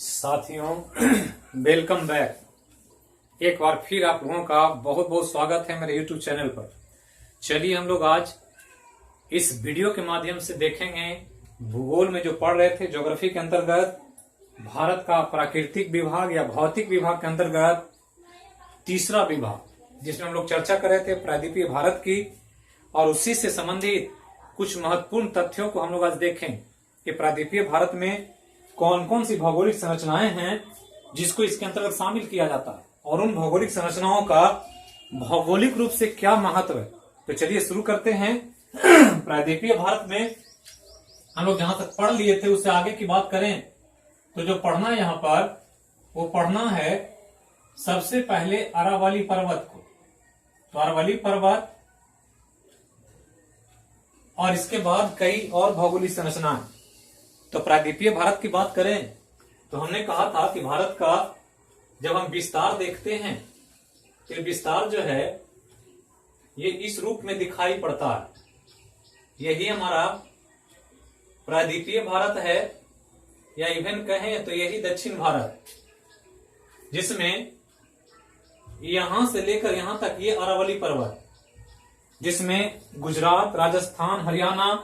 साथियों welcome back. एक बार फिर आप लोगों का बहुत बहुत स्वागत है मेरे YouTube चैनल पर। चलिए हम लोग आज इस वीडियो के माध्यम से देखेंगे भूगोल में जो पढ़ रहे थे ज्योग्राफी के अंतर्गत भारत का प्राकृतिक विभाग या भौतिक विभाग के अंतर्गत तीसरा विभाग जिसमें हम लोग चर्चा कर रहे थे प्रायद्वीपीय भारत की, और उसी से संबंधित कुछ महत्वपूर्ण तथ्यों को हम लोग आज देखें कि प्रायद्वीपीय भारत में कौन कौन सी भौगोलिक संरचनाएं हैं जिसको इसके अंतर्गत शामिल किया जाता है और उन भौगोलिक संरचनाओं का भौगोलिक रूप से क्या महत्व है। तो चलिए शुरू करते हैं। प्रायद्वीपीय भारत में हम लोग जहां तक पढ़ लिए थे उससे आगे की बात करें तो जो पढ़ना है यहाँ पर वो पढ़ना है सबसे पहले अरावली पर्वत को। तो अरावली पर्वत और इसके बाद कई और भौगोलिक संरचनाएं। तो प्रायद्वीपीय भारत की बात करें तो हमने कहा था कि भारत का जब हम विस्तार देखते हैं तो विस्तार जो है ये इस रूप में दिखाई पड़ता है। यही हमारा प्रायद्वीपीय भारत है, या इवन कहें तो यही दक्षिण भारत, जिसमें यहां से लेकर यहां तक ये अरावली पर्वत, जिसमें गुजरात, राजस्थान, हरियाणा,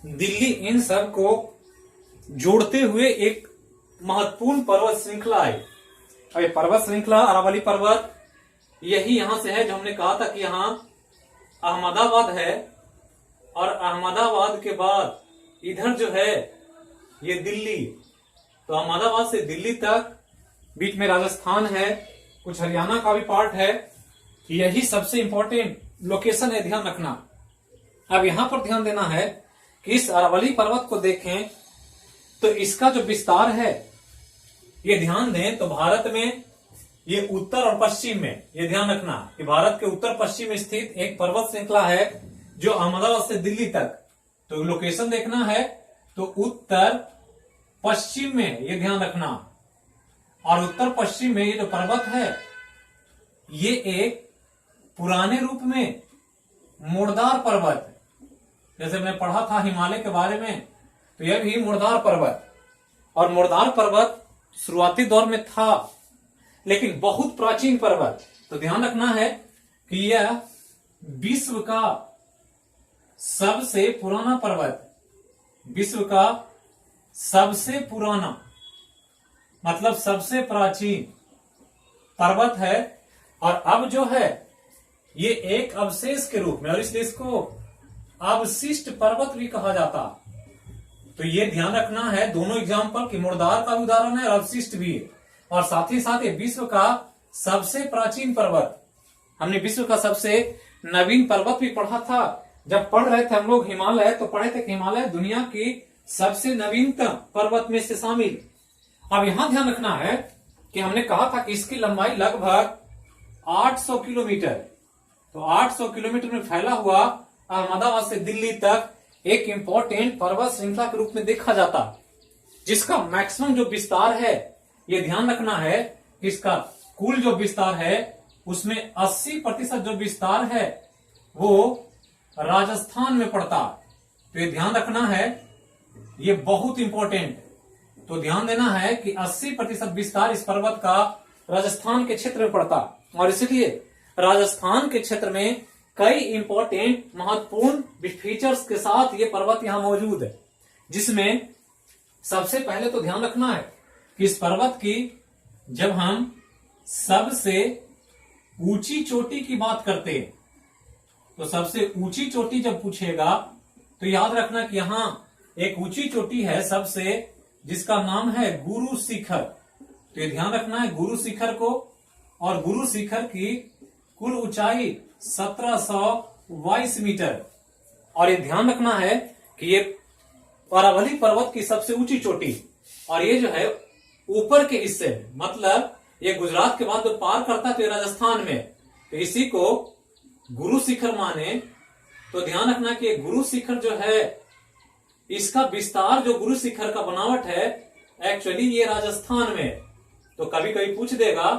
दिल्ली इन सब को जोड़ते हुए एक महत्वपूर्ण पर्वत श्रृंखला है। अब ये पर्वत श्रृंखला अरावली पर्वत यही यहां से है जो हमने कहा था कि यहां अहमदाबाद है, और अहमदाबाद के बाद इधर जो है ये दिल्ली। तो अहमदाबाद से दिल्ली तक बीच में राजस्थान है, कुछ हरियाणा का भी पार्ट है। यही सबसे इंपॉर्टेंट लोकेशन है, ध्यान रखना। अब यहां पर ध्यान देना है कि इस अरावली पर्वत को देखें तो इसका जो विस्तार है ये ध्यान दें तो भारत में ये उत्तर और पश्चिम में, ये ध्यान रखना कि भारत के उत्तर पश्चिम में स्थित एक पर्वत श्रृंखला है जो अहमदाबाद से दिल्ली तक। तो लोकेशन देखना है तो उत्तर पश्चिम में, ये ध्यान रखना। और उत्तर पश्चिम में ये जो पर्वत है ये एक पुराने रूप में मोड़दार पर्वत है। जैसे हमने पढ़ा था हिमालय के बारे में, तो यह भी मोड़दार पर्वत, और मोड़दार पर्वत शुरुआती दौर में था लेकिन बहुत प्राचीन पर्वत। तो ध्यान रखना है कि यह विश्व का सबसे पुराना पर्वत, विश्व का सबसे पुराना मतलब सबसे प्राचीन पर्वत है। और अब जो है ये एक अवशेष के रूप में, और इसलिए इसको अवशिष्ट पर्वत भी कहा जाता। तो ये ध्यान रखना है दोनों एग्जाम्पल कि मोड़दार का उदाहरण है और अवशिष्ट भी है, और साथ ही साथ ये विश्व का सबसे प्राचीन पर्वत। हमने विश्व का सबसे नवीन पर्वत भी पढ़ा था जब पढ़ रहे थे हम लोग हिमालय, तो पढ़े थे कि हिमालय दुनिया की सबसे नवीनतम पर्वत में से शामिल। अब यहां ध्यान रखना है कि हमने कहा था कि इसकी लंबाई लगभग 800 किलोमीटर। तो 800 किलोमीटर में फैला हुआ अहमदाबाद से दिल्ली तक एक इंपॉर्टेंट पर्वत श्रृंखला के रूप में देखा जाता, जिसका मैक्सिमम जो विस्तार है ये ध्यान रखना है कि इसका कुल जो विस्तार है उसमें 80% जो विस्तार है वो राजस्थान में पड़ता। तो ये ध्यान रखना है, ये बहुत इंपॉर्टेंट। तो ध्यान देना है कि 80% विस्तार इस पर्वत का राजस्थान के क्षेत्र में पड़ता, और इसलिए राजस्थान के क्षेत्र में कई इंपॉर्टेंट महत्वपूर्ण फीचर्स के साथ ये पर्वत यहां मौजूद है। जिसमें सबसे पहले तो ध्यान रखना है कि इस पर्वत की जब हम सबसे ऊंची चोटी की बात करते हैं तो सबसे ऊंची चोटी जब पूछेगा तो याद रखना कि यहां एक ऊंची चोटी है सबसे, जिसका नाम है गुरु शिखर। तो ये ध्यान रखना है गुरु शिखर को, और गुरु शिखर की कुल ऊंचाई 1722 मीटर। और ये ध्यान रखना है कि ये अरावली पर्वत की सबसे ऊंची चोटी, और ये जो है ऊपर के हिस्से, मतलब ये गुजरात के बाद जो पार करता है तो ये राजस्थान में, तो इसी को गुरु शिखर माने। तो ध्यान रखना कि गुरु शिखर जो है इसका विस्तार, जो गुरु शिखर का बनावट है एक्चुअली ये राजस्थान में। तो कभी कभी पूछ देगा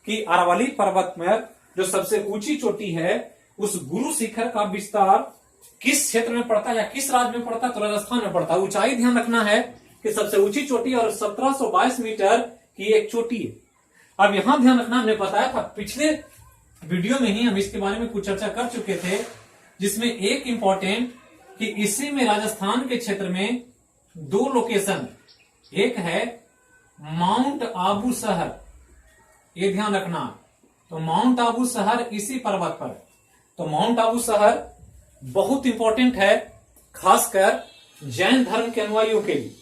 कि अरावली पर्वत में जो सबसे ऊंची चोटी है उस गुरु शिखर का विस्तार किस क्षेत्र में पड़ता है या किस राज्य में पड़ता है, तो राजस्थान में पड़ता है। ऊंचाई ध्यान रखना है की सबसे ऊंची चोटी और 1722 मीटर की एक चोटी है। अब यहां ध्यान रखना, हमने बताया था पिछले वीडियो में ही हम इसके बारे में कुछ चर्चा कर चुके थे, जिसमें एक इंपॉर्टेंट कि इसी में राजस्थान के क्षेत्र में दो लोकेशन, एक है माउंट आबू शहर, ये ध्यान रखना। तो माउंट आबू शहर इसी पर्वत पर, तो माउंट आबू शहर बहुत इंपॉर्टेंट है खासकर जैन धर्म के अनुयायियों के लिए।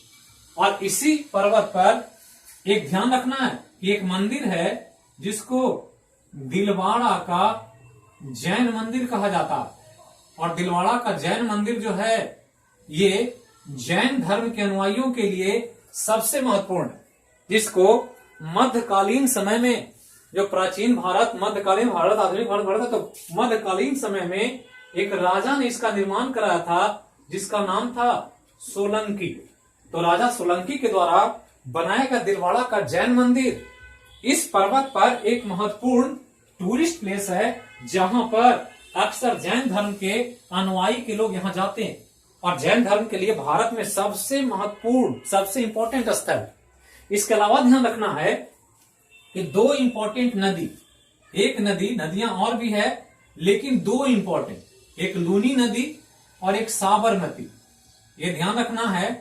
और इसी पर्वत पर एक ध्यान रखना है कि एक मंदिर है जिसको दिलवाड़ा का जैन मंदिर कहा जाता है। और दिलवाड़ा का जैन मंदिर जो है ये जैन धर्म के अनुयायियों के लिए सबसे महत्वपूर्ण है, जिसको मध्यकालीन समय में, जो प्राचीन भारत, मध्यकालीन भारत, आधुनिक भारत बढ़ा था, तो मध्यकालीन समय में एक राजा ने इसका निर्माण कराया था जिसका नाम था सोलंकी। तो राजा सोलंकी के द्वारा बनाया गया दिलवाड़ा का जैन मंदिर इस पर्वत पर एक महत्वपूर्ण टूरिस्ट प्लेस है, जहां पर अक्सर जैन धर्म के अनुयायी के लोग यहां जाते हैं। और जैन धर्म के लिए भारत में सबसे महत्वपूर्ण, सबसे इंपॉर्टेंट स्थल। इसके अलावा ध्यान रखना है कि दो इंपॉर्टेंट नदी, एक नदी, नदियां और भी है लेकिन दो इंपॉर्टेंट, एक लूनी नदी और एक साबरमती। ये ध्यान रखना है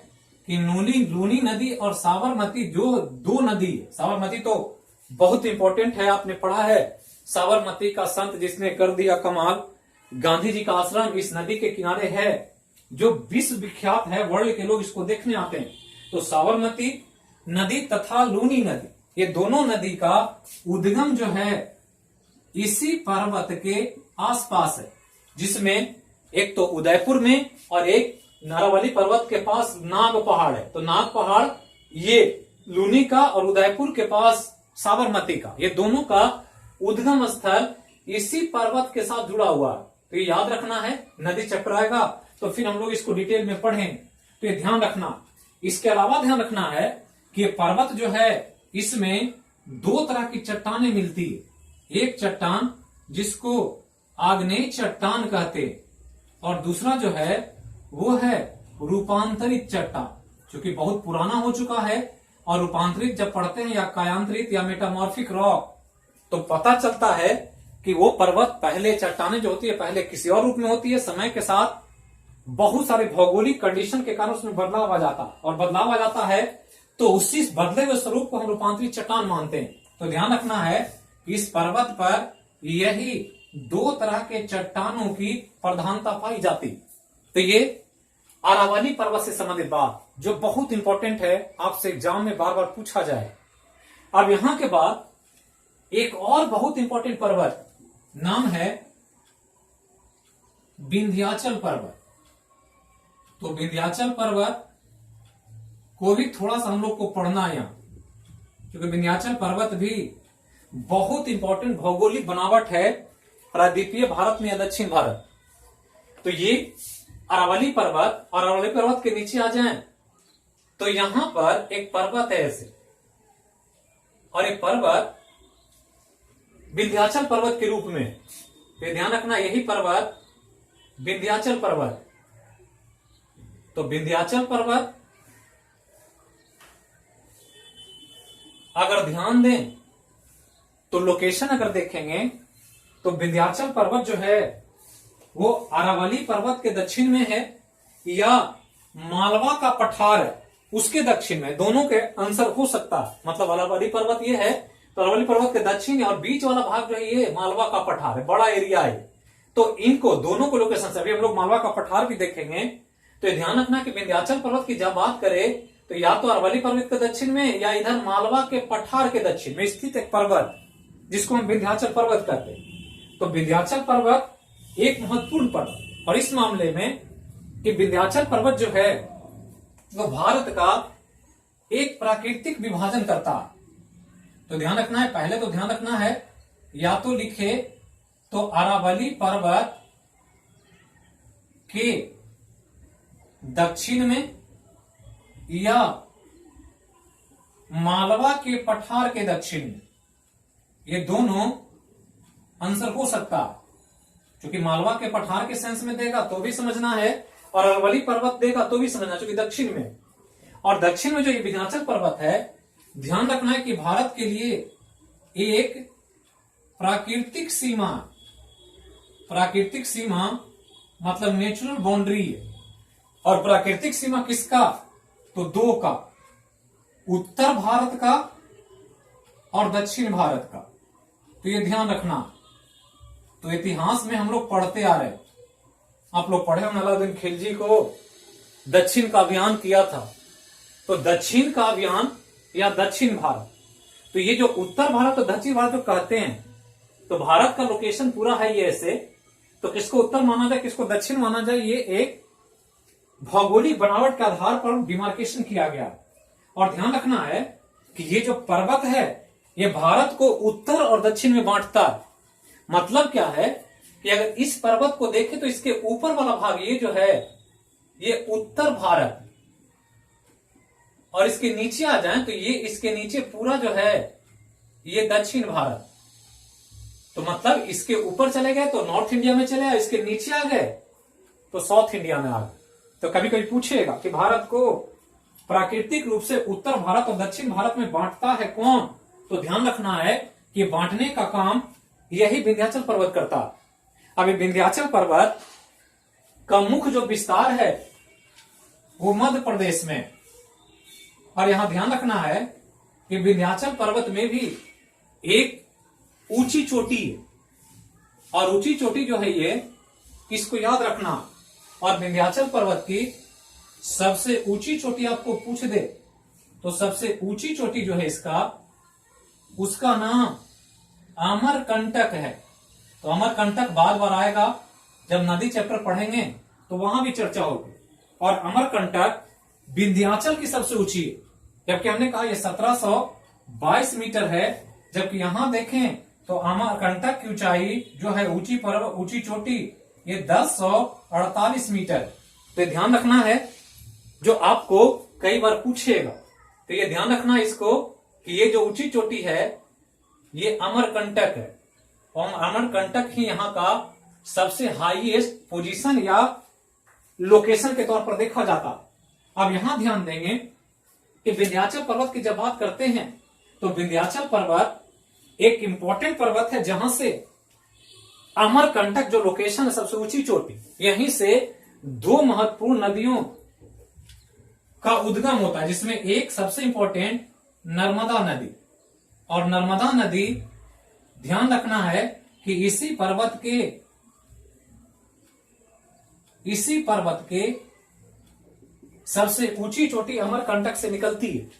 कि लूनी नदी और साबरमती जो दो नदी है, साबरमती तो बहुत इंपॉर्टेंट है, आपने पढ़ा है साबरमती का संत जिसने कर दिया कमाल, गांधी जी का आश्रम इस नदी के किनारे है जो विश्व विख्यात है, वर्ल्ड के लोग इसको देखने आते हैं। तो साबरमती नदी तथा लूनी नदी, ये दोनों नदी का उद्गम जो है इसी पर्वत के आसपास है, जिसमें एक तो उदयपुर में और एक नारावली पर्वत के पास नाग पहाड़ है। तो नाग पहाड़ ये लूनी का और उदयपुर के पास साबरमती का, ये दोनों का उद्गम स्थल इसी पर्वत के साथ जुड़ा हुआ है। तो ये याद रखना है, नदी चक्राएगा तो फिर हम लोग इसको डिटेल में पढ़ेंगे, तो ये ध्यान रखना। इसके अलावा ध्यान रखना है कि ये पर्वत जो है इसमें दो तरह की चट्टानें मिलती है, एक चट्टान जिसको आग्नेय चट्टान कहते हैं और दूसरा जो है वो है रूपांतरित चट्टान, जो कि बहुत पुराना हो चुका है। और रूपांतरित जब पढ़ते हैं या कायांतरित या मेटामॉर्फिक रॉक, तो पता चलता है कि वो पर्वत, पहले चट्टानें जो होती है पहले किसी और रूप में होती है, समय के साथ बहुत सारे भौगोलिक कंडीशन के कारण उसमें बदलाव आ जाता है, और बदलाव आ जाता है तो उसी बदले हुए स्वरूप को हम रूपांतरित चट्टान मानते हैं। तो ध्यान रखना है इस पर्वत पर यही दो तरह के चट्टानों की प्रधानता पाई जाती। तो ये अरावली पर्वत से संबंधित बात जो बहुत इंपॉर्टेंट है, आपसे एग्जाम में बार बार पूछा जाए। अब यहां के बाद एक और बहुत इंपॉर्टेंट पर्वत, नाम है विंध्याचल पर्वत। तो विंध्याचल पर्वत को भी थोड़ा सा हम लोग को पढ़ना है यहां, क्योंकि विंध्याचल पर्वत भी बहुत इंपॉर्टेंट भौगोलिक बनावट है प्रायद्वीपीय भारत में या दक्षिण भारत। तो ये अरावली पर्वत, और अरावली पर्वत के नीचे आ जाएं तो यहां पर एक पर्वत है ऐसे, और एक पर्वत विंध्याचल पर्वत के रूप में। तो ध्यान रखना यही पर्वत विंध्याचल पर्वत। तो विंध्याचल पर्वत अगर ध्यान दें तो लोकेशन अगर देखेंगे तो विंध्याचल पर्वत जो है वो अरावली पर्वत के दक्षिण में है या मालवा का पठार है उसके दक्षिण में, दोनों के आंसर हो सकता है। मतलब अरावली पर्वत ये है तो अरावली पर्वत के दक्षिण और बीच वाला भाग जो है ये मालवा का पठार है, बड़ा एरिया है। तो इनको दोनों को लोकेशन से, अभी हम लोग मालवा का पठार भी देखेंगे। तो ध्यान रखना कि विंध्याचल पर्वत की जब बात करें तो या तो अरावली पर्वत के दक्षिण में या इधर मालवा के पठार के दक्षिण में स्थित एक पर्वत जिसको हम विंध्याचल पर्वत कहते हैं। तो विंध्याचल पर्वत एक महत्वपूर्ण पर्वत, और इस मामले में कि विंध्याचल पर्वत जो है वो भारत का एक प्राकृतिक विभाजन करता है। तो ध्यान रखना है, पहले तो ध्यान रखना है या तो लिखे तो अरावली पर्वत के दक्षिण में या मालवा के पठार के दक्षिण में, ये दोनों आंसर हो सकता है। क्योंकि मालवा के पठार के सेंस में देगा तो भी समझना है और अरावली पर्वत देगा तो भी समझना, क्योंकि दक्षिण में। और दक्षिण में जो ये विंध्याचल पर्वत है, ध्यान रखना है कि भारत के लिए एक प्राकृतिक सीमा मतलब नेचुरल बाउंड्री है। और प्राकृतिक सीमा किसका? तो दो का, उत्तर भारत का और दक्षिण भारत का। तो ये ध्यान रखना। तो इतिहास में हम लोग पढ़ते आ रहे, आप लोग पढ़े होंगे, अलाउद्दीन खिलजी को दक्षिण का अभियान किया था। तो दक्षिण का अभियान या दक्षिण भारत, तो ये जो उत्तर भारत और दक्षिण भारत जो कहते हैं, तो भारत का लोकेशन पूरा है ये ऐसे। तो किसको उत्तर माना जाए, किसको दक्षिण माना जाए, ये एक भौगोलिक बनावट के आधार पर डिमार्केशन किया गया। और ध्यान रखना है कि ये जो पर्वत है ये भारत को उत्तर और दक्षिण में बांटता है। मतलब क्या है कि अगर इस पर्वत को देखें तो इसके ऊपर वाला भाग ये जो है ये उत्तर भारत, और इसके नीचे आ जाए तो ये इसके नीचे पूरा जो है ये दक्षिण भारत। तो मतलब इसके ऊपर चले गए तो नॉर्थ इंडिया में चले गए, इसके नीचे आ गए तो साउथ इंडिया में आ गए। तो कभी कभी पूछेगा कि भारत को प्राकृतिक रूप से उत्तर भारत और दक्षिण भारत में बांटता है कौन? तो ध्यान रखना है कि बांटने का काम यही विंध्याचल पर्वत करता। अभी विंध्याचल पर्वत का मुख्य जो विस्तार है वो मध्य प्रदेश में। और यहां ध्यान रखना है कि विंध्याचल पर्वत में भी एक ऊंची चोटी है, और ऊंची चोटी जो है ये, इसको याद रखना। और विंध्याचल पर्वत की सबसे ऊंची चोटी आपको पूछ दे तो सबसे ऊंची चोटी जो है इसका, उसका नाम अमरकंटक है। तो अमरकंटक बार बार आएगा, जब नदी चैप्टर पढ़ेंगे तो वहां भी चर्चा होगी। और अमरकंटक विंध्याचल की सबसे ऊंची है, जबकि हमने कहा ये 1722 मीटर है, जबकि यहां देखें तो अमरकंटक की ऊंचाई जो है ऊंची चोटी ये 1048 मीटर। तो ये ध्यान रखना है, जो आपको कई बार पूछेगा, तो ये ध्यान रखना इसको कि ये जो ऊंची चोटी है ये अमरकंटक है, और अमरकंटक ही यहाँ का सबसे हाईएस्ट पोजीशन या लोकेशन के तौर पर देखा जाता। अब यहां ध्यान देंगे कि विंध्याचल पर्वत की जब बात करते हैं तो विंध्याचल पर्वत एक इंपॉर्टेंट पर्वत है, जहां से अमरकंटक जो लोकेशन है सबसे ऊंची चोटी, यहीं से दो महत्वपूर्ण नदियों का उद्गम होता है, जिसमें एक सबसे इंपॉर्टेंट नर्मदा नदी। और नर्मदा नदी ध्यान रखना है कि इसी पर्वत के सबसे ऊंची चोटी अमरकंटक से निकलती है।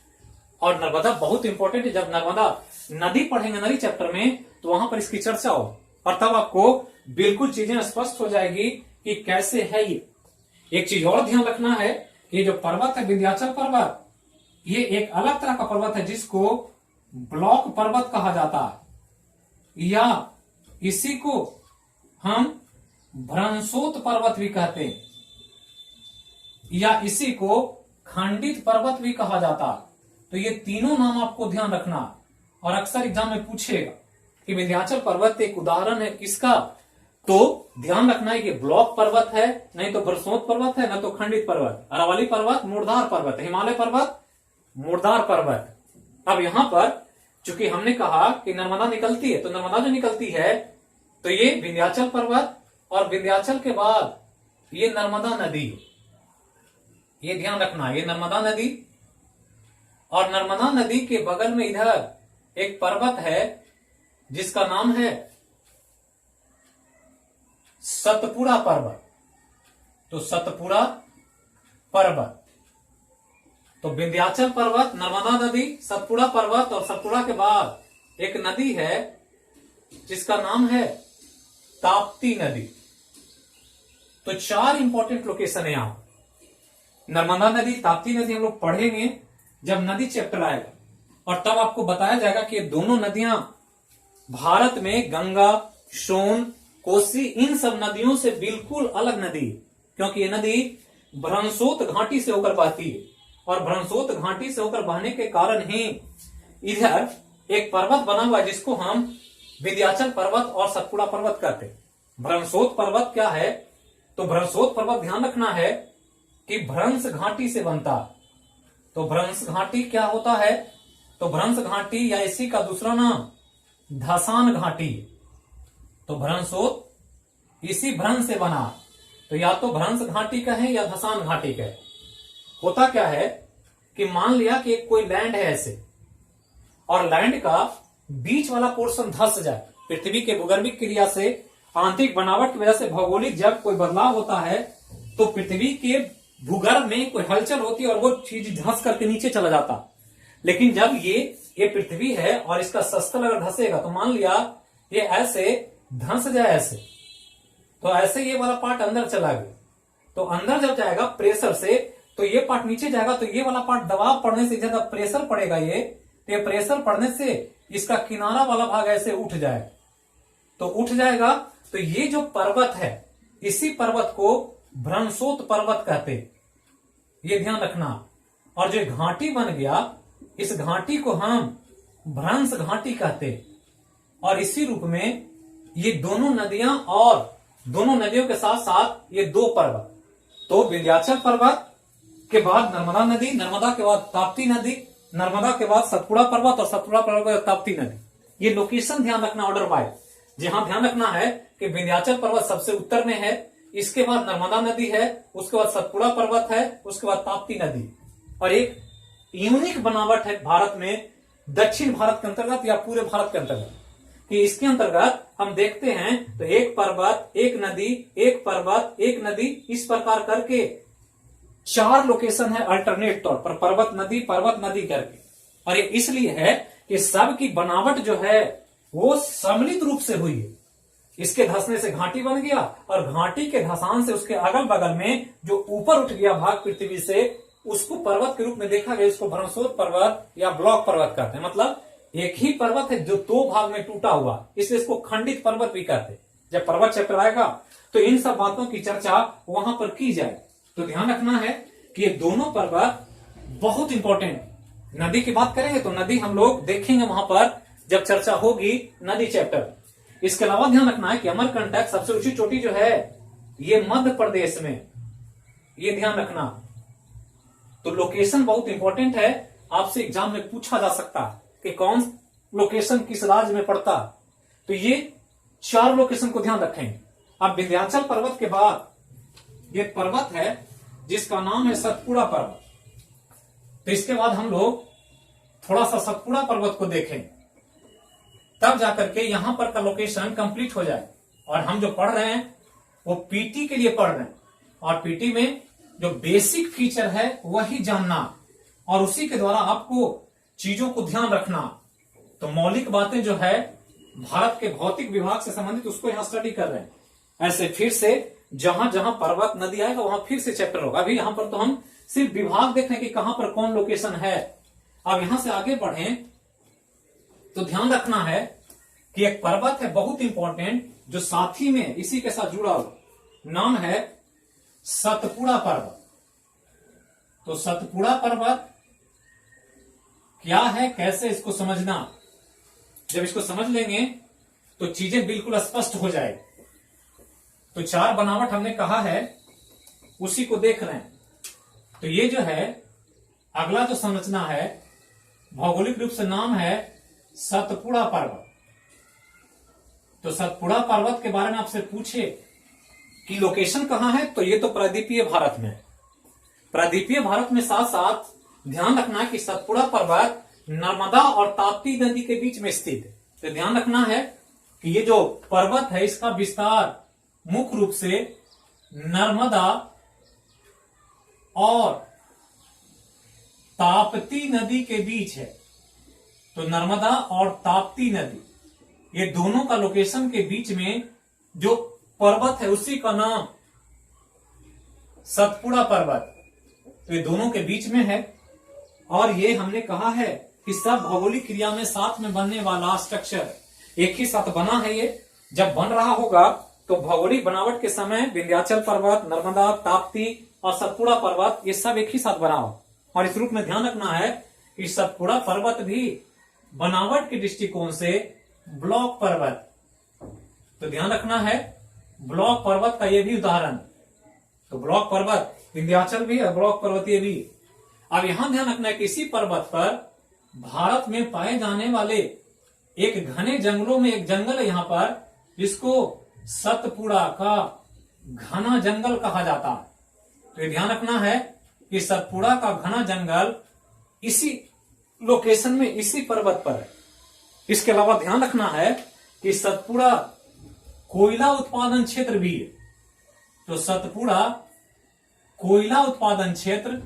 और नर्मदा बहुत इंपॉर्टेंट है, जब नर्मदा नदी पढ़ेंगे नदी चैप्टर में तो वहां पर इसकी चर्चा हो, और तब आपको बिल्कुल चीजें स्पष्ट हो जाएगी कि कैसे है ये। एक चीज और ध्यान रखना है कि जो पर्वत है विंध्याचल पर्वत, ये एक अलग तरह का पर्वत है जिसको ब्लॉक पर्वत कहा जाता है, या इसी को हम भ्रंशोत पर्वत भी कहते हैं, या इसी को खंडित पर्वत भी कहा जाता है। तो ये तीनों नाम आपको ध्यान रखना, और अक्सर एग्जाम में पूछेगा कि विंध्याचल पर्वत एक उदाहरण है किसका, तो ध्यान रखना है कि ब्लॉक पर्वत है, नहीं तो भ्रंशोत पर्वत है, न तो खंडित पर्वत। अरावली पर्वत मूर्धार पर्वत, हिमालय पर्वत मूर्धार पर्वत। अब यहां पर चूंकि हमने कहा कि नर्मदा निकलती है, तो नर्मदा जो निकलती है तो ये विंध्याचल पर्वत, और विंध्याचल के बाद ये नर्मदा नदी, ये ध्यान रखना, ये नर्मदा नदी। और नर्मदा नदी के बगल में इधर एक पर्वत है जिसका नाम है सतपुड़ा पर्वत। तो सतपुड़ा पर्वत, तो विंध्याचल पर्वत, नर्मदा नदी, सतपुड़ा पर्वत, और सतपुड़ा के बाद एक नदी है जिसका नाम है ताप्ती नदी। तो चार इंपॉर्टेंट लोकेशन है यहां, नर्मदा नदी, ताप्ती नदी हम लोग पढ़ेंगे जब नदी चैप्टर आएगा, और तब आपको बताया जाएगा कि ये दोनों नदियां भारत में गंगा, सोन, कोसी, इन सब नदियों से बिल्कुल अलग नदी है, क्योंकि ये नदी भ्रंशोत घाटी से होकर बहती है, और भ्रंशोत घाटी से होकर बहने के कारण ही इधर एक पर्वत बना हुआ है जिसको हम विंध्याचल पर्वत और सतपुड़ा पर्वत कहते हैं। भ्रंशोत पर्वत क्या है, तो भ्रंशोत पर्वत ध्यान रखना है कि भ्रंश घाटी से बनता है। तो भ्रंश घाटी क्या होता है? तो भ्रंश घाटी या इसी का दूसरा नाम धसान घाटी। तो भ्रंशोत इसी भ्रंश से बना, तो या तो भ्रंश घाटी का है या धसान घाटी का है। होता क्या है कि मान लिया कि एक कोई लैंड है ऐसे, और लैंड का बीच वाला पोर्शन धंस जाए, पृथ्वी के भूगर्भिक क्रिया से, आंतरिक बनावट की वजह से, भौगोलिक जब कोई बदलाव होता है तो पृथ्वी के भूगर्भ में कोई हलचल होती है और वो चीज धंस करके नीचे चला जाता। लेकिन जब ये पृथ्वी है और इसका सस्तल अगर धंसेगा, तो मान लिया ये ऐसे धंस जाए ऐसे, तो ऐसे ये वाला पार्ट अंदर चला गया, तो अंदर जब जाएगा प्रेशर से, तो ये पार्ट नीचे जाएगा, तो ये वाला पार्ट दबाव पड़ने से ज्यादा प्रेशर पड़ेगा, ये प्रेशर पड़ने से इसका किनारा वाला भाग ऐसे उठ जाएगा। तो उठ जाएगा, तो ये जो पर्वत है, इसी पर्वत को भ्रंशोत पर्वत कहते, ये ध्यान रखना। और जो घाटी बन गया, इस घाटी को हम भ्रंश घाटी कहते। और इसी रूप में ये दोनों नदियां, और दोनों नदियों के साथ साथ ये दो पर्वत, तो विंध्याचल पर्वत के बाद नर्मदा नदी, नर्मदा के बाद ताप्ती नदी, नर्मदा के बाद सतपुड़ा पर्वत, और सतपुड़ा पर्वत के बाद ताप्ती नदी। ये लोकेशन ध्यान रखना ऑर्डर वाइज। जहां ध्यान रखना है कि विंध्याचल पर्वत सबसे उत्तर में है, इसके बाद नर्मदा नदी है, उसके बाद सतपुड़ा पर्वत है, उसके बाद ताप्ती नदी। और एक यूनिक बनावट है भारत में, दक्षिण भारत के अंतर्गत या पूरे भारत के अंतर्गत, कि इसके अंतर्गत हम देखते हैं तो एक पर्वत, एक नदी, एक पर्वत, एक नदी, इस प्रकार करके 4 लोकेशन है अल्टरनेट तौर पर, पर्वत नदी करके। और ये इसलिए है कि सब की बनावट जो है वो सम्मिलित रूप से हुई है। इसके धंसने से घाटी बन गया, और घाटी के धसान से उसके अगल बगल में जो ऊपर उठ गया भाग पृथ्वी से, उसको पर्वत के रूप में देखा गया। इसको भ्रंशोत पर्वत या ब्लॉक पर्वत कहते हैं। मतलब एक ही पर्वत है जो 2 भाग में टूटा हुआ, इसलिए इसको खंडित पर्वत भी कहते हैं। जब पर्वत चैप्टर आएगा तो इन सब बातों की चर्चा वहां पर की जाए। तो ध्यान रखना है कि ये दोनों पर्वत बहुत इंपॉर्टेंट। नदी की बात करेंगे तो नदी हम लोग देखेंगे वहां पर जब चर्चा होगी नदी चैप्टर। इसके अलावा ध्यान रखना है कि अमरकंटक सबसे ऊंची चोटी जो है ये मध्य प्रदेश में, ये ध्यान रखना। तो लोकेशन बहुत इंपॉर्टेंट है, आपसे एग्जाम में पूछा जा सकता है कि कौन लोकेशन किस राज्य में पड़ता। तो ये 4 लोकेशन को ध्यान रखेंगे। अब विंध्याचल पर्वत के बाद ये पर्वत है जिसका नाम है सतपुड़ा पर्वत। तो इसके बाद हम लोग थोड़ा सा सतपुड़ा पर्वत को देखें, तब जाकर के यहां पर का लोकेशन कंप्लीट हो जाए। और हम जो पढ़ रहे हैं वो पीटी के लिए पढ़ रहे हैं, और पीटी में जो बेसिक फीचर है वही जानना, और उसी के द्वारा आपको चीजों को ध्यान रखना। तो मौलिक बातें जो है भारत के भौतिक विभाग से संबंधित, उसको यहां स्टडी कर रहे हैं। ऐसे फिर से जहां जहां पर्वत नदी आएगा वहां फिर से चैप्टर होगा। अभी यहां पर तो हम सिर्फ विभाग देख रहे हैं कि कहां पर कौन लोकेशन है। अब यहां से आगे बढ़ें तो ध्यान रखना है कि एक पर्वत है बहुत इंपॉर्टेंट जो साथी में इसी के साथ जुड़ा हुआ, नाम है सतपुड़ा पर्वत। तो सतपुड़ा पर्वत क्या है, कैसे इसको समझना, जब इसको समझ लेंगे तो चीजें बिल्कुल स्पष्ट हो जाएगी। तो 4 बनावट हमने कहा है, उसी को देख रहे हैं। तो ये जो है अगला जो संरचना है भौगोलिक रूप से नाम है सतपुड़ा पर्वत। तो सतपुड़ा पर्वत के बारे में आपसे पूछे कि लोकेशन कहां है, तो ये तो प्रायद्वीपीय भारत में। प्रायद्वीपीय भारत में साथ साथ ध्यान रखना है कि सतपुड़ा पर्वत नर्मदा और ताप्ती नदी के बीच में स्थित है। तो ध्यान रखना है कि ये जो पर्वत है इसका विस्तार मुख्य रूप से नर्मदा और ताप्ती नदी के बीच है। तो नर्मदा और ताप्ती नदी, ये दोनों का लोकेशन के बीच में जो पर्वत है उसी का नाम सतपुड़ा पर्वत। तो ये दोनों के बीच में है, और ये हमने कहा है कि सब भौगोलिक क्रिया में साथ में बनने वाला स्ट्रक्चर एक ही साथ बना है। ये जब बन रहा होगा तो भौगोलिक बनावट के समय विंध्याचल पर्वत, नर्मदा, ताप्ती और सतपुड़ा पर्वत ये सब एक ही साथ बना हो। और इस रूप में ध्यान रखना है कि सतपुड़ा पर्वत भी बनावट के दृष्टिकोण से ब्लॉक पर्वत। तो ध्यान रखना है ब्लॉक पर्वत का ये भी उदाहरण। तो ब्लॉक पर्वत विंध्याचल भी है, ब्लॉक पर्वतीय भी। अब यहां ध्यान रखना है कि इसी पर्वत पर भारत में पाए जाने वाले एक घने जंगलों में एक जंगल है यहां पर, जिसको सतपुड़ा का घना जंगल कहा जाता है। तो ये ध्यान रखना है कि सतपुड़ा का घना जंगल इसी लोकेशन में, इसी पर्वत पर है। इसके अलावा ध्यान रखना है कि सतपुड़ा कोयला उत्पादन क्षेत्र भी है। तो सतपुड़ा कोयला उत्पादन क्षेत्र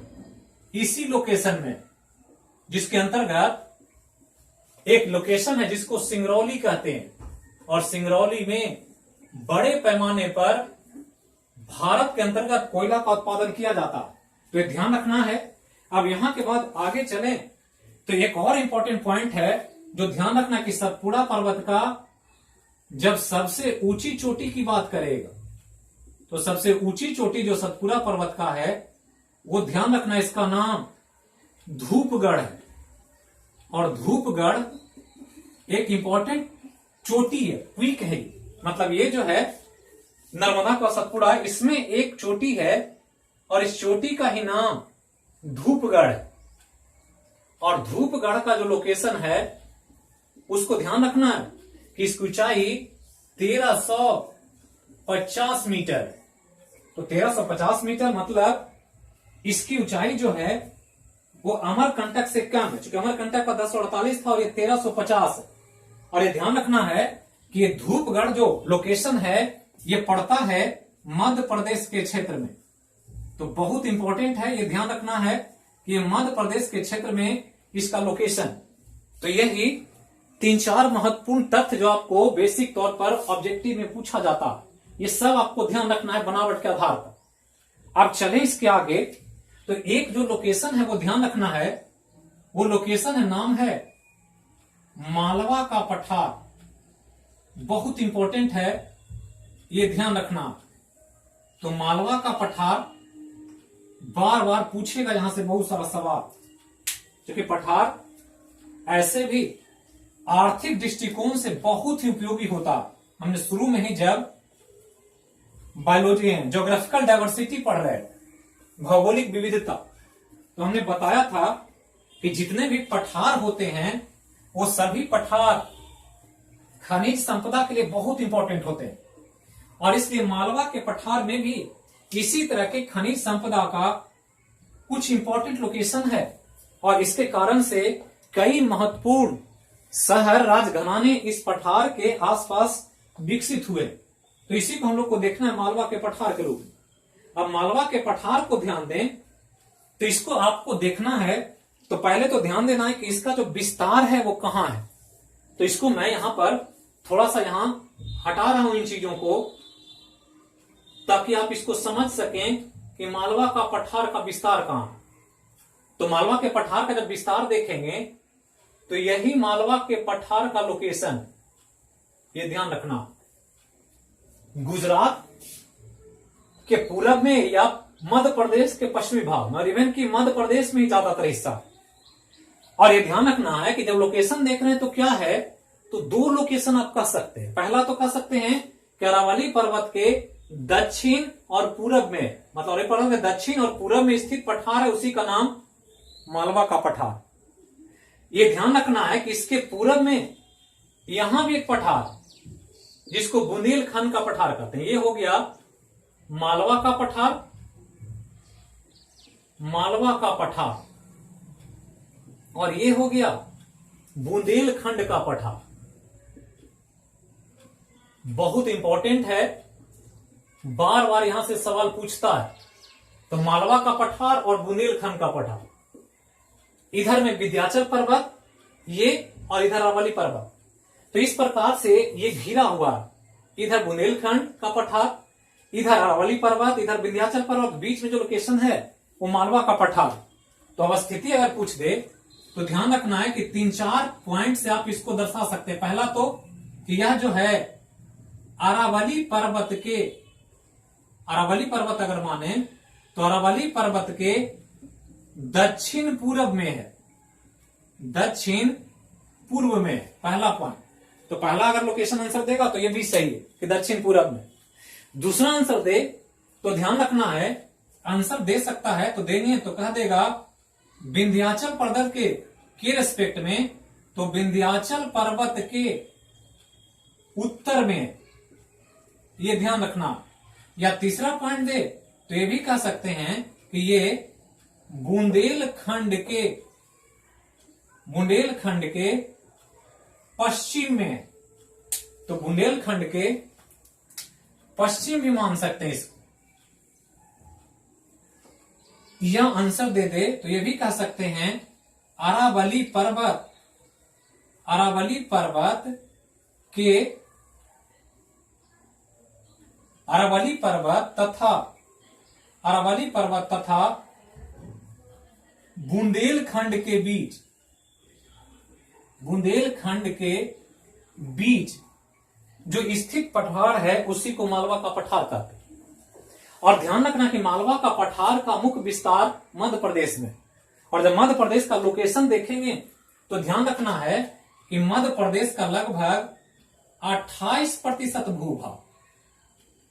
इसी लोकेशन में, जिसके अंतर्गत एक लोकेशन है जिसको सिंगरौली कहते हैं, और सिंगरौली में बड़े पैमाने पर भारत के अंतर्गत कोयला का उत्पादन किया जाता है। तो ये ध्यान रखना है। अब यहां के बाद आगे चलें तो एक और इंपॉर्टेंट पॉइंट है जो ध्यान रखना कि सतपुड़ा पर्वत का जब सबसे ऊंची चोटी की बात करेगा, तो सबसे ऊंची चोटी जो सतपुड़ा पर्वत का है वो ध्यान रखना इसका नाम धूपगढ़ है। और धूपगढ़ एक इंपॉर्टेंट चोटी है, पीक है। मतलब ये जो है नर्मदा का सतपुड़ा, इसमें एक चोटी है और इस चोटी का ही नाम धूपगढ़ है। और धूपगढ़ का जो लोकेशन है उसको ध्यान रखना है कि इसकी ऊंचाई 1350 मीटर है। तो 1350 मीटर मतलब इसकी ऊंचाई जो है वो अमरकंटक से कम है, क्योंकि अमरकंटक का 1048 था और ये 1350 है। और ये ध्यान रखना है कि ये धूपगढ़ जो लोकेशन है ये पड़ता है मध्य प्रदेश के क्षेत्र में। तो बहुत इंपॉर्टेंट है, ये ध्यान रखना है कि मध्य प्रदेश के क्षेत्र में इसका लोकेशन। तो यही 3-4 महत्वपूर्ण तथ्य जो आपको बेसिक तौर पर ऑब्जेक्टिव में पूछा जाता है, ये सब आपको ध्यान रखना है बनावट के आधार पर। अब चलें इसके आगे, तो एक जो लोकेशन है वो ध्यान रखना है, वो लोकेशन है, नाम है मालवा का पठार। बहुत इंपॉर्टेंट है, ये ध्यान रखना। तो मालवा का पठार बार बार पूछेगा यहां से बहुत सारा सवाल, क्योंकि पठार ऐसे भी आर्थिक दृष्टिकोण से बहुत ही उपयोगी होता। हमने शुरू में ही जब बायोलॉजी ज्योग्राफिकल डाइवर्सिटी पढ़ रहे, भौगोलिक विविधता, तो हमने बताया था कि जितने भी पठार होते हैं वो सभी पठार खनिज संपदा के लिए बहुत इंपॉर्टेंट होते हैं। और इसलिए मालवा के पठार में भी इसी तरह के खनिज संपदा का कुछ इंपॉर्टेंट लोकेशन है, और इसके कारण से कई महत्वपूर्ण शहर राजघराने इस पठार के आसपास विकसित हुए। तो इसी को हम लोग को देखना है मालवा के पठार के रूप में। अब मालवा के पठार को ध्यान दें तो इसको आपको देखना है, तो पहले तो ध्यान देना है कि इसका जो विस्तार है वो कहां है। तो इसको मैं यहां पर थोड़ा सा यहां हटा रहा हूं इन चीजों को, ताकि आप इसको समझ सकें कि मालवा का पठार का विस्तार कहां है। तो मालवा के पठार का जब विस्तार देखेंगे तो यही मालवा के पठार का लोकेशन, ये ध्यान रखना, गुजरात के पूरब में या मध्य प्रदेश के पश्चिमी भाग में, और इवन की मध्य प्रदेश में ही ज्यादातर हिस्सा। और ये ध्यान रखना है कि जब लोकेशन देख रहे हैं तो क्या है, तो 2 लोकेशन आप कह सकते हैं। पहला तो कह सकते हैं कि अरावली पर्वत के दक्षिण और पूरब में, मतलब अरावली पर्वत के दक्षिण और पूरब में स्थित पठार है, उसी का नाम मालवा का पठार। ये ध्यान रखना है कि इसके पूरब में यहां भी एक पठार जिसको बुंदेलखंड का पठार कहते हैं, ये हो गया मालवा का पठार, मालवा का पठार, और ये हो गया बुंदेलखंड का पठार। बहुत इंपॉर्टेंट है, बार बार यहां से सवाल पूछता है। तो मालवा का पठार और बुंदेलखंड का पठार, इधर में विंध्याचल पर्वत ये, और इधर अरावली पर्वत। तो इस प्रकार से ये घिरा हुआ, इधर बुंदेलखंड का पठार, इधर अरावली पर्वत, इधर विंध्याचल पर्वत, बीच में जो लोकेशन है वो मालवा का पठार। तो अब स्थिति अगर पूछ दे तो ध्यान रखना है कि 3-4 पॉइंट से आप इसको दर्शा सकते हैं। पहला तो कि यह जो है अरावली पर्वत के, अरावली पर्वत अगर माने तो अरावली पर्वत के दक्षिण पूर्व में है, दक्षिण पूर्व में, पहला पॉइंट। तो पहला अगर लोकेशन आंसर देगा तो ये भी सही है कि दक्षिण पूर्व में। दूसरा आंसर दे तो ध्यान रखना है, आंसर दे सकता है तो देनी है तो कह देगा विंध्याचल पर्वत के रेस्पेक्ट में, तो विंध्याचल पर्वत के उत्तर में, ये ध्यान रखना। या तीसरा पॉइंट दे तो ये भी कह सकते हैं कि ये बुंदेलखंड के पश्चिम में, तो बुंदेलखंड के पश्चिम भी मान सकते हैं इसको। या आंसर दे दे तो ये भी कह सकते हैं अरावली पर्वत तथा बुंदेलखंड के बीच जो स्थित पठार है उसी को मालवा का पठार कहते हैं। और ध्यान रखना कि मालवा का पठार का मुख्य विस्तार मध्य प्रदेश में, और जब मध्य प्रदेश का लोकेशन देखेंगे तो ध्यान रखना है कि मध्य प्रदेश का लगभग 28% भूभाग,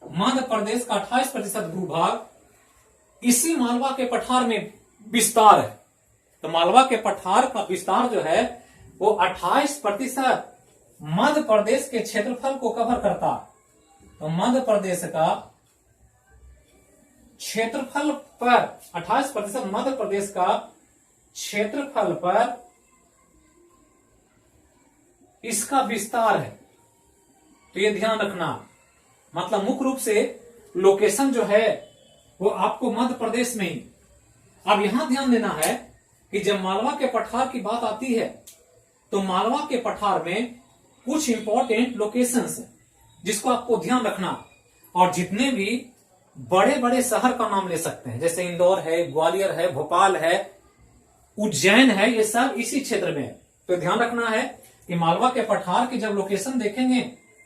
मध्य प्रदेश का 28% भूभाग इसी मालवा के पठार में विस्तार है। तो मालवा के पठार का विस्तार जो है वो 28% मध्य प्रदेश के क्षेत्रफल को कवर करता। तो मध्य प्रदेश का क्षेत्रफल पर 28% मध्य प्रदेश का क्षेत्रफल पर इसका विस्तार है। तो ये ध्यान रखना, मतलब मुख्य रूप से लोकेशन जो है वो आपको मध्य प्रदेश में ही। अब यहां ध्यान देना है कि जब मालवा के पठार की बात आती है तो मालवा के पठार में कुछ इंपॉर्टेंट लोकेशंस है जिसको आपको ध्यान रखना। और जितने भी बड़े बड़े शहर का नाम ले सकते हैं, जैसे इंदौर है, ग्वालियर है, भोपाल है, उज्जैन है, ये सब इसी क्षेत्र में है। तो ध्यान रखना है कि मालवा के पठार की जब लोकेशन देखेंगे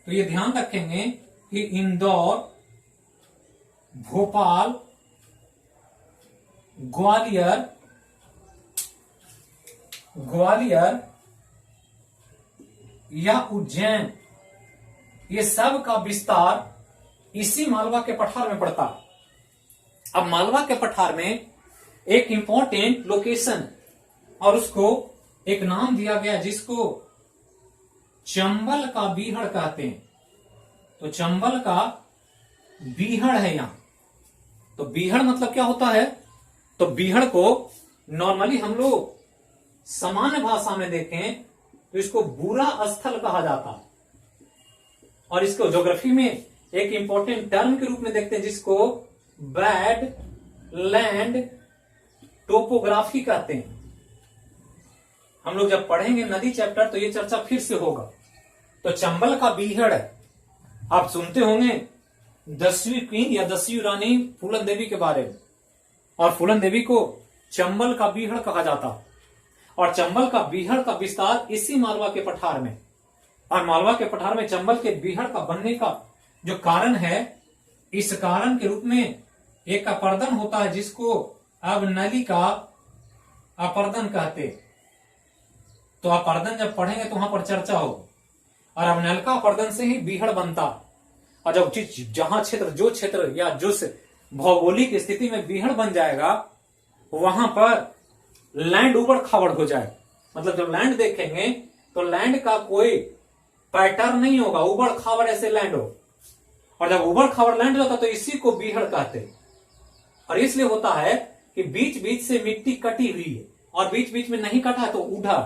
तो ये ध्यान रखेंगे कि इंदौर, भोपाल, ग्वालियर या उज्जैन, ये सब का विस्तार इसी मालवा के पठार में पड़ता। अब मालवा के पठार में एक इंपॉर्टेंट लोकेशन और उसको एक नाम दिया गया जिसको चंबल का बीहड़ कहते हैं। तो चंबल का बीहड़ है यहां। तो बीहड़ मतलब क्या होता है? तो बीहड़ को नॉर्मली हम लोग सामान्य भाषा में देखें तो इसको बुरा स्थल कहा जाता है, और इसको ज्योग्राफी में एक इंपॉर्टेंट टर्म के रूप में देखते हैं जिसको बैड लैंड टोपोग्राफी कहते हैं। हम लोग जब पढ़ेंगे नदी चैप्टर तो ये चर्चा फिर से होगा। तो चंबल का बीहड़ आप सुनते होंगे 10वीं क्वीन या 10वीं रानी फूलन देवी के बारे में, और फूलन देवी को चंबल का बीहड़ कहा जाता। और चंबल का बीहड़ का विस्तार इसी मालवा के पठार में, और मालवा के पठार में चंबल के बीहड़ का बनने का जो कारण है, इस कारण के रूप में एक अपर्दन होता है जिसको अब नली का अपर्दन कहते। तो अपर्दन जब पढ़ेंगे तो वहां पर चर्चा हो, और अब नल का अपर्दन से ही बीहड़ बनता। और जब जहां क्षेत्र जो क्षेत्र या जिस भौगोलिक स्थिति में बीहड़ बन जाएगा वहां पर लैंड उबड़ खाबड़ हो जाए। मतलब जब लैंड देखेंगे तो लैंड का कोई पैटर्न नहीं होगा, उबड़ खाबड़ ऐसे लैंड हो। और जब उबड़ खाबड़ लैंड होता तो इसी को बीहड़ कहते। और इसलिए होता है कि बीच बीच से मिट्टी कटी हुई है और बीच बीच में नहीं कटा तो उठा,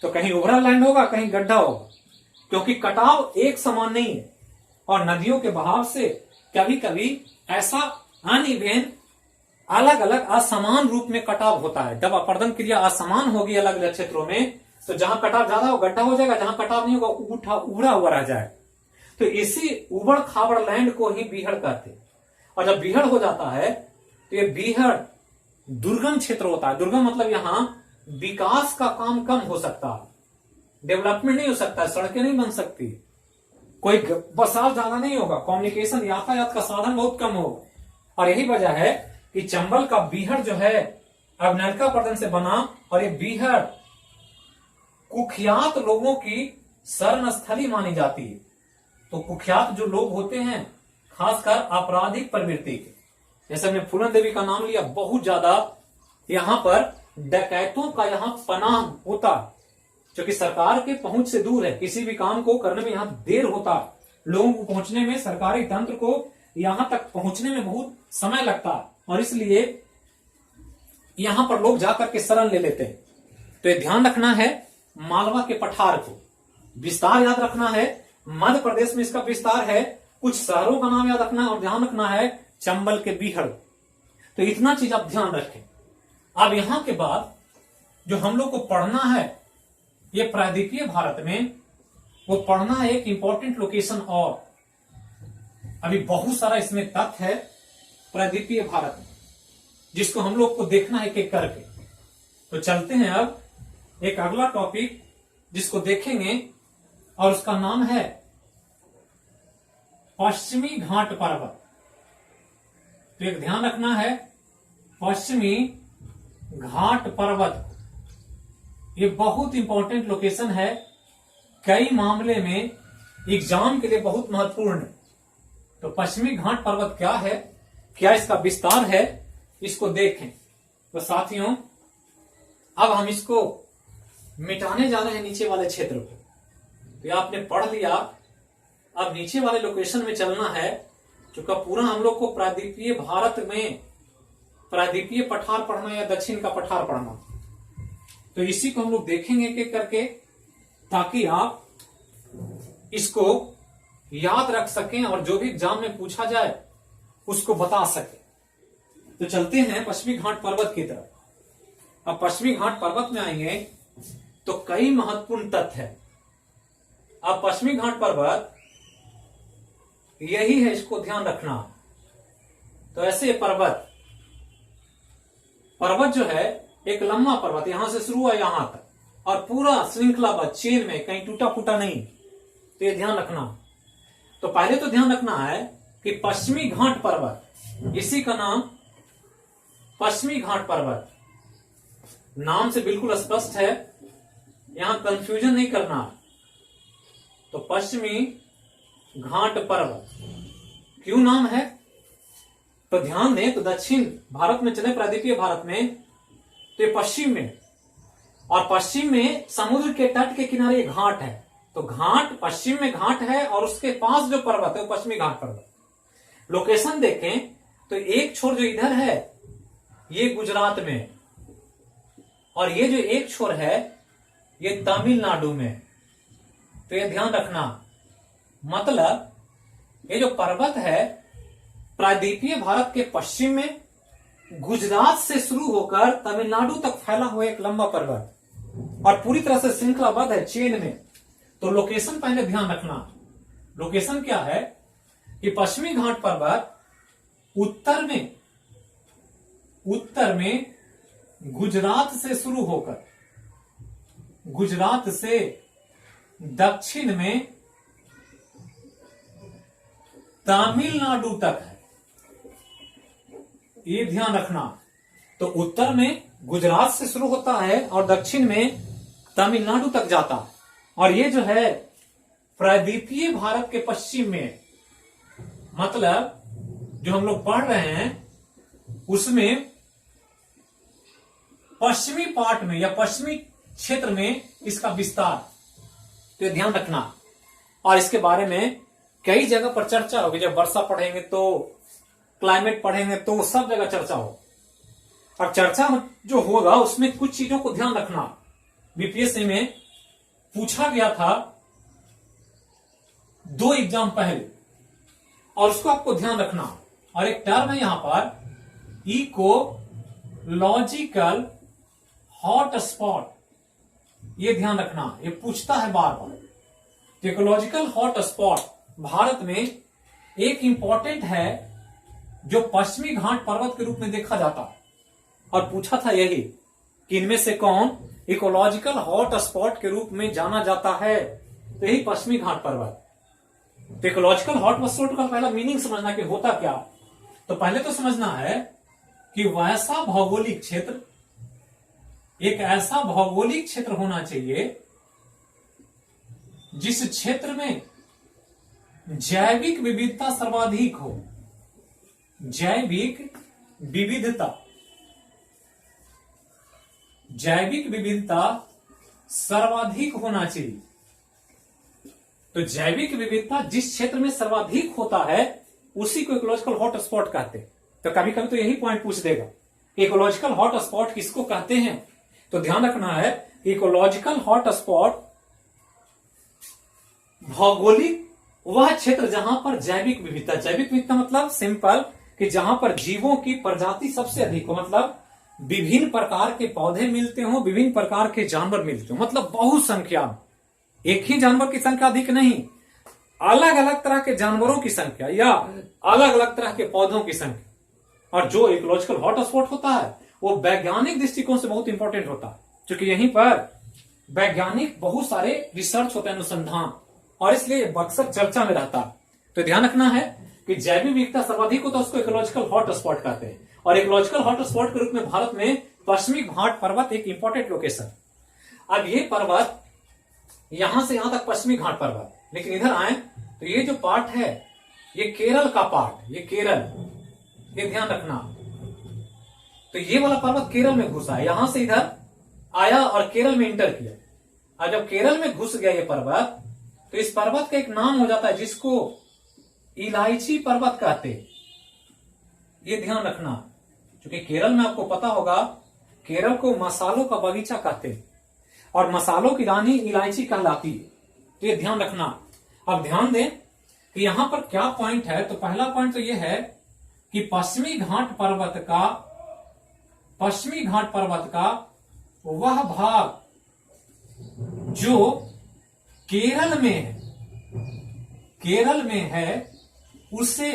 तो कहीं उभरा लैंड होगा, कहीं गड्ढा होगा, क्योंकि कटाव एक समान नहीं है। और नदियों के बहाव से कभी कभी ऐसा अनइवन अलग अलग असमान रूप में कटाव होता है। जब अपर्दन क्रिया असमान होगी अलग अलग क्षेत्रों में, तो जहां कटाव ज्यादा हो गड्ढा हो जाएगा, जहां कटाव नहीं होगा उभरा हुआ रह जाए। तो इसी उबड़ खाबड़ लैंड को ही बीहड़ कहते। और जब बीहड़ हो जाता है तो ये बीहड़ दुर्गम क्षेत्र होता है। दुर्गम मतलब यहां विकास का काम कम हो सकता है, डेवलपमेंट नहीं हो सकता, सड़कें नहीं बन सकती, कोई बसाव ज्यादा नहीं होगा, कम्युनिकेशन यातायात का साधन बहुत कम होगा। और यही वजह है कि चंबल का बीहड़ जो है अब नलका पर्दन से बना, और ये बीहड़ कुख्यात लोगों की शरण स्थली मानी जाती है। तो कुख्यात जो लोग होते हैं खासकर आपराधिक प्रवृत्ति के, जैसे हमने फूलन देवी का नाम लिया, बहुत ज्यादा यहां पर डकैतों का यहाँ पनाह होता, क्योंकि सरकार के पहुंच से दूर है, किसी भी काम को करने में यहाँ देर होता, लोगों को पहुंचने में, सरकारी तंत्र को यहां तक पहुंचने में बहुत समय लगता, और इसलिए यहां पर लोग जाकर के शरण ले लेते हैं। तो ये ध्यान रखना है मालवा के पठार को, विस्तार याद रखना है, मध्य प्रदेश में इसका विस्तार है, कुछ शहरों का नाम याद रखना है, और ध्यान रखना है चंबल के बीहड़। तो इतना चीज आप ध्यान रखें। अब यहां के बाद जो हम लोग को पढ़ना है ये प्रायद्वीपीय भारत में, वो पढ़ना है एक इंपॉर्टेंट लोकेशन, और अभी बहुत सारा इसमें तथ्य है प्रायद्वीपीय भारत में, जिसको हम लोग को देखना है एक करके। तो चलते हैं अब एक अगला टॉपिक जिसको देखेंगे, और उसका नाम है पश्चिमी घाट पर्वत। तो एक ध्यान रखना है पश्चिमी घाट पर्वत, ये बहुत इंपॉर्टेंट लोकेशन है, कई मामले में एग्जाम के लिए बहुत महत्वपूर्ण है। तो पश्चिमी घाट पर्वत क्या है, क्या इसका विस्तार है, इसको देखें। तो साथियों अब हम इसको मिटाने जा रहे हैं नीचे वाले क्षेत्र को। तो ये आपने पढ़ लिया, अब नीचे वाले लोकेशन में चलना है, क्योंकि पूरा हम लोग को प्रायद्वीपीय भारत में प्रायद्वीपीय पठार पढ़ना या दक्षिण का पठार पढ़ना। तो इसी को हम लोग देखेंगे एक एक करके, ताकि आप इसको याद रख सकें और जो भी एग्जाम में पूछा जाए उसको बता सके। तो चलते हैं पश्चिमी घाट पर्वत की तरफ। अब पश्चिमी घाट पर्वत में आएंगे तो कई महत्वपूर्ण तथ्य है। अब पश्चिमी घाट पर्वत यही है, इसको ध्यान रखना। तो ऐसे पर्वत जो है एक लंबा पर्वत, यहां से शुरू है यहां तक, और पूरा श्रृंखलाबद्ध चेन में, कहीं टूटा फूटा नहीं। तो ये ध्यान रखना। तो पहले तो ध्यान रखना है कि पश्चिमी घाट पर्वत, इसी का नाम पश्चिमी घाट पर्वत, नाम से बिल्कुल स्पष्ट है, यहां कंफ्यूजन नहीं करना। तो पश्चिमी घाट पर्वत क्यों नाम है, तो ध्यान दें। तो दक्षिण भारत में चले, प्रायद्वीपीय भारत में, तो ये पश्चिम में, और पश्चिम में समुद्र के तट के किनारे घाट है। तो घाट पश्चिम में घाट है, और उसके पास जो पर्वत है वो पश्चिमी घाट पर्वत। लोकेशन देखें तो एक छोर जो इधर है ये गुजरात में, और ये जो एक छोर है ये तमिलनाडु में। तो ये ध्यान रखना, मतलब ये जो पर्वत है प्रायद्वीपीय भारत के पश्चिम में, गुजरात से शुरू होकर तमिलनाडु तक फैला हुआ एक लंबा पर्वत, और पूरी तरह से श्रृंखलाबद्ध है चेन में। तो लोकेशन पहले ध्यान रखना। लोकेशन क्या है कि पश्चिमी घाट पर्वत उत्तर में गुजरात से शुरू होकर गुजरात से दक्षिण में तमिलनाडु तक है, ये ध्यान रखना। तो उत्तर में गुजरात से शुरू होता है और दक्षिण में तमिलनाडु तक जाता है, और ये जो है प्रायद्वीपीय भारत के पश्चिम में, मतलब जो हम लोग पढ़ रहे हैं उसमें पश्चिमी पार्ट में या पश्चिमी क्षेत्र में इसका विस्तार। तो ये ध्यान रखना, और इसके बारे में कई जगह पर चर्चा होगी। जब वर्षा पढ़ेंगे तो, क्लाइमेट पढ़ेंगे तो, सब जगह चर्चा हो। और चर्चा जो होगा उसमें कुछ चीजों को ध्यान रखना। बीपीएससी में पूछा गया था 2 एग्जाम पहले, और उसको आपको ध्यान रखना। और एक टर्म है यहां पर इकोलॉजिकल हॉट स्पॉट, ये ध्यान रखना, ये पूछता है बार बार। इकोलॉजिकल हॉट स्पॉट भारत में एक इंपॉर्टेंट है जो पश्चिमी घाट पर्वत के रूप में देखा जाता है, और पूछा था यही कि इनमें से कौन इकोलॉजिकल हॉट स्पॉट के रूप में जाना जाता है। तो यही पश्चिमी घाट पर्वत। तो इकोलॉजिकल हॉट स्पॉट का पहला मीनिंग समझना कि होता क्या। तो पहले तो समझना है कि वैसा भौगोलिक क्षेत्र, एक ऐसा भौगोलिक क्षेत्र होना चाहिए जिस क्षेत्र में जैविक विविधता सर्वाधिक हो। जैविक विविधता जैविक विविधता सर्वाधिक होना चाहिए। तो जैविक विविधता जिस क्षेत्र में सर्वाधिक होता है उसी को इकोलॉजिकल हॉटस्पॉट कहते हैं। तो कभी कभी तो यही पॉइंट पूछ देगा, इकोलॉजिकल हॉटस्पॉट किसको कहते हैं? तो ध्यान रखना है, इकोलॉजिकल हॉटस्पॉट भौगोलिक वह क्षेत्र जहां पर जैविक विविधता मतलब सिंपल कि जहां पर जीवों की प्रजाति सबसे अधिक हो, मतलब विभिन्न प्रकार के पौधे मिलते हो, विभिन्न प्रकार के जानवर मिलते हो, मतलब बहुत संख्या में, एक ही जानवर की संख्या अधिक नहीं, अलग अलग तरह के जानवरों की संख्या या अलग अलग तरह के पौधों की संख्या। और जो इकोलॉजिकल हॉटस्पॉट होता है वो वैज्ञानिक दृष्टिकोण से बहुत इंपॉर्टेंट होता है, क्योंकि यहीं पर वैज्ञानिक बहुत सारे रिसर्च होते हैं, अनुसंधान, और इसलिए अक्सर चर्चा में रहता है। तो ध्यान रखना है कि जैविक विविधता सर्वाधिक होता है उसको इकोलॉजिकल हॉटस्पॉट कहते हैं। और इकोलॉजिकल हॉटस्पॉट के रूप में भारत में पश्चिमी घाट पर्वत एक इंपॉर्टेंट लोकेशन। अब ये पर्वत यहां से यहां तक पश्चिमी घाट पर्वत, लेकिन इधर आए तो ये जो पार्ट है ये केरल का पार्ट, ये केरल, ये ध्यान रखना। तो ये वाला पर्वत केरल में घुसा है, यहां से इधर आया और केरल में इंटर किया। और जब केरल में घुस गया ये पर्वत तो इस पर्वत का एक नाम हो जाता है जिसको इलायची पर्वत कहते हैं। ये ध्यान रखना, क्योंकि केरल में आपको पता होगा केरल को मसालों का बगीचा कहते हैं और मसालों की रानी इलायची कहलाती है। तो ये ध्यान रखना। अब ध्यान दें कि यहां पर क्या पॉइंट है। तो पहला पॉइंट तो ये है कि पश्चिमी घाट पर्वत का वह भाग जो केरल में है उसे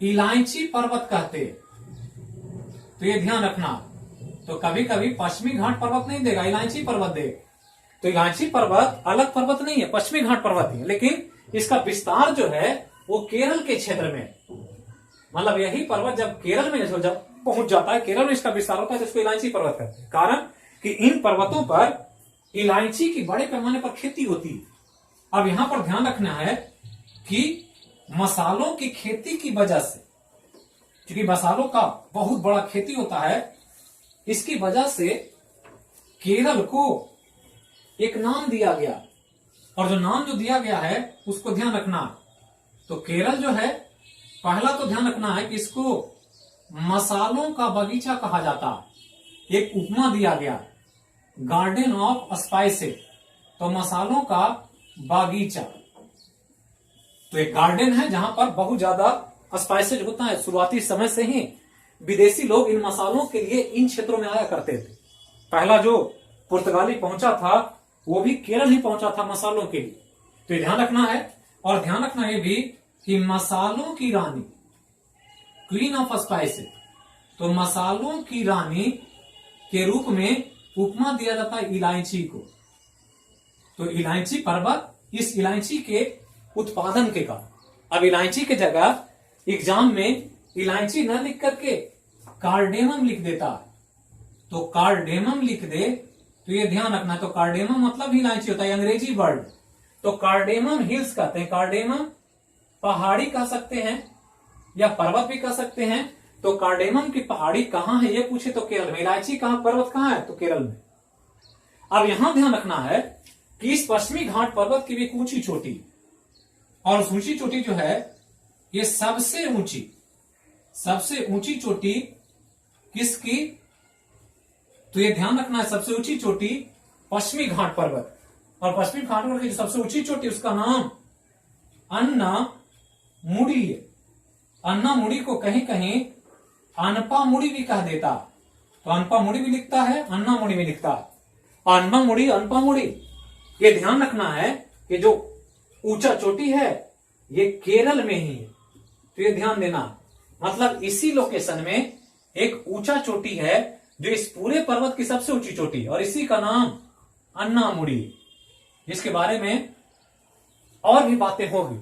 इलायची पर्वत कहते हैं। तो ये ध्यान रखना। तो कभी कभी पश्चिमी घाट पर्वत नहीं देगा, इलायची पर्वत देगा। तो इलायची पर्वत अलग पर्वत नहीं है, पश्चिमी घाट पर्वत ही है, लेकिन इसका विस्तार जो है वो केरल के क्षेत्र में, मतलब यही पर्वत जब केरल में जब पहुंच जाता है, केरल में इसका विस्तार होता है, जिसको इलायची पर्वत कहते हैं। कारण कि इन पर्वतों पर इलायची की बड़े पैमाने पर खेती होती है। अब यहां पर ध्यान रखना है कि मसालों की खेती की वजह से, क्योंकि मसालों का बहुत बड़ा खेती होता है, इसकी वजह से केरल को एक नाम दिया गया। और जो नाम जो दिया गया है उसको ध्यान रखना। तो केरल जो है, पहला तो ध्यान रखना है कि इसको मसालों का बगीचा कहा जाता है। एक उपमा दिया गया, गार्डन ऑफ स्पाइसेस, तो मसालों का बागीचा। तो एक गार्डन है जहां पर बहुत ज्यादा स्पाइसेज होता है। शुरुआती समय से ही विदेशी लोग इन मसालों के लिए इन क्षेत्रों में आया करते थे। पहला जो पुर्तगाली पहुंचा था वो भी केरल ही पहुंचा था मसालों के लिए। तो ये ध्यान रखना है। और ध्यान रखना है भी कि मसालों की रानी, क्वीन ऑफ स्पाइसेस, तो मसालों की रानी के रूप में उपमा दिया जाता है इलायची को। तो इलायची पर्वत इस इलायची के उत्पादन के कारण। अब इलायची के जगह एग्जाम में इलायची न लिख करके कार्डेमम लिख देता है। तो कार्डेमम लिख दे तो ये ध्यान रखना। तो कार्डेमम मतलब ही इलायची होता है, अंग्रेजी वर्ड। तो कार्डेमम हिल्स कहते हैं। कार्डेमम पहाड़ी कह सकते हैं या पर्वत भी कह सकते हैं। तो कार्डेमम की पहाड़ी कहां है ये पूछे तो केरल में। इलायची कहां, पर्वत कहां है, तो केरल में। अब यहां ध्यान रखना है कि इस पश्चिमी घाट पर्वत की भी एक ऊंची चोटी, और उस ऊंची चोटी जो है ये सबसे ऊंची चोटी किसकी, तो ये ध्यान रखना है सबसे ऊंची चोटी पश्चिमी घाट पर्वत। और पश्चिमी घाट पर्वत की जो सबसे ऊंची चोटी उसका नाम अन्नामुडी है। अन्नामुडी को कहीं कहीं अनपामुड़ी भी कह देता। तो अनपामुड़ी भी लिखता है, अन्नामुड़ी भी लिखता है। अन्नामुड़ी, अनपामुड़ी, ये ध्यान रखना है कि जो ऊंचा चोटी है ये केरल में ही है। तो ये ध्यान देना, मतलब इसी लोकेशन में एक ऊंचा चोटी है जो इस पूरे पर्वत की सबसे ऊंची चोटी, और इसी का नाम अन्नामुड़ी, जिसके बारे में और भी बातें होगी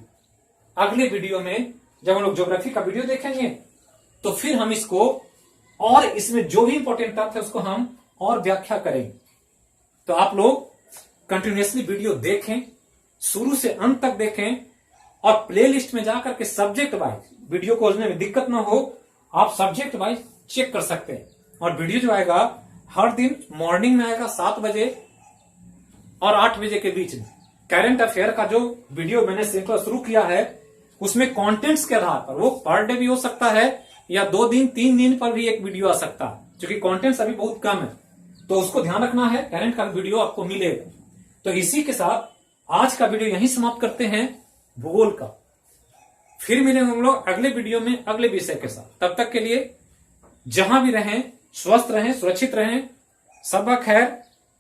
अगले वीडियो में। जब हम लोग ज्योग्राफी का वीडियो देखेंगे तो फिर हम इसको और इसमें जो भी इंपॉर्टेंट तथ्य है उसको हम और व्याख्या करेंगे। तो आप लोग कंटिन्यूअसली वीडियो देखें, शुरू से अंत तक देखें, और प्लेलिस्ट में जाकर के सब्जेक्ट वाइज वीडियो को खोजने में दिक्कत ना हो, आप सब्जेक्ट वाइज चेक कर सकते हैं। और वीडियो जो आएगा हर दिन मॉर्निंग में आएगा 7 बजे और 8 बजे के बीच में। करंट अफेयर का जो वीडियो मैंने श्रृंखला शुरू किया है उसमें कंटेंट्स के आधार पर वो पर डे भी हो सकता है या 2 दिन 3 दिन पर भी एक वीडियो आ सकता है, क्योंकि कंटेंट्स अभी बहुत कम है, तो उसको ध्यान रखना है। करंट का वीडियो आपको मिलेगा। तो इसी के साथ आज का वीडियो यहीं समाप्त करते हैं भूगोल का। फिर मिलेंगे हम लोग अगले वीडियो में अगले विषय के साथ। तब तक के लिए जहां भी रहें स्वस्थ रहें, सुरक्षित रहें, सबका खैर।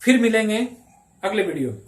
फिर मिलेंगे अगले वीडियो में।